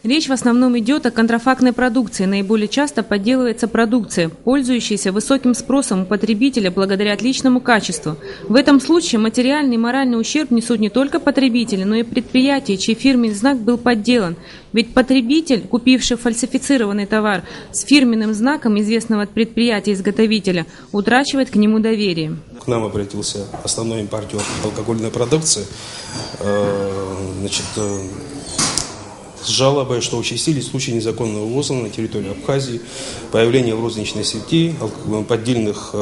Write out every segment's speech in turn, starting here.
Речь в основном идет о контрафактной продукции. Наиболее часто подделывается продукция, пользующаяся высоким спросом у потребителя благодаря отличному качеству. В этом случае материальный и моральный ущерб несут не только потребители, но и предприятия, чей фирменный знак был подделан. Ведь потребитель, купивший фальсифицированный товар с фирменным знаком известного предприятия-изготовителя, утрачивает к нему доверие. К нам обратился основной импортер алкогольной продукции. С жалобой, что участились случаи незаконного ввоза на территорию Абхазии, появление в розничной сети поддельных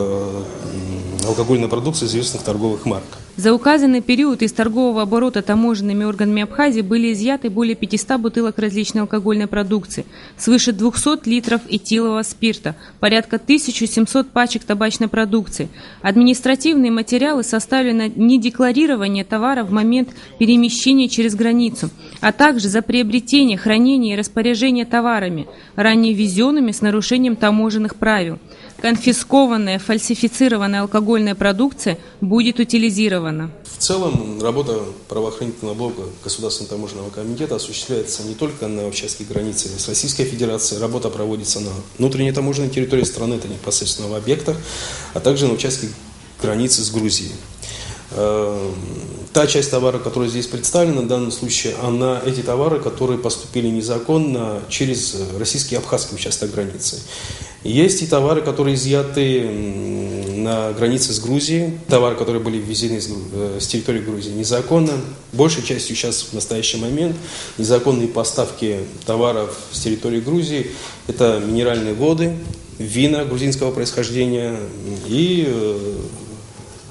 алкогольной продукции известных торговых марок. За указанный период из торгового оборота таможенными органами Абхазии были изъяты более 500 бутылок различной алкогольной продукции, свыше 200 литров этилового спирта, порядка 1700 пачек табачной продукции. Административные материалы составлены на недекларирование товара в момент перемещения через границу, а также за приобретение, хранение и распоряжение товарами, ранее ввезенными с нарушением таможенных правил. Конфискованная фальсифицированная алкогольная продукция будет утилизирована. В целом, работа правоохранительного блока Государственного таможенного комитета осуществляется не только на участке границы с Российской Федерацией, работа проводится на внутренней таможенной территории страны, это непосредственно в объектах, а также на участке границы с Грузией. Та часть товара, которая здесь представлена в данном случае, эти товары, которые поступили незаконно через российский и абхазский участок границы. Есть и товары, которые изъяты на границе с Грузией, товары, которые были ввезены с территории Грузии незаконно. Большей частью сейчас, в настоящий момент, незаконные поставки товаров с территории Грузии – это минеральные воды, вина грузинского происхождения и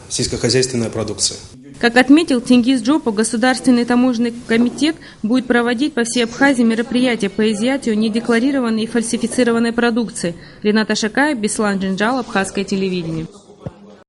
сельскохозяйственная продукция. Как отметил Тенгиз Джопо, Государственный таможенный комитет будет проводить по всей Абхазии мероприятия по изъятию недекларированной и фальсифицированной продукции. Рената Шакаев, Беслан Джинджал, Абхазское телевидение.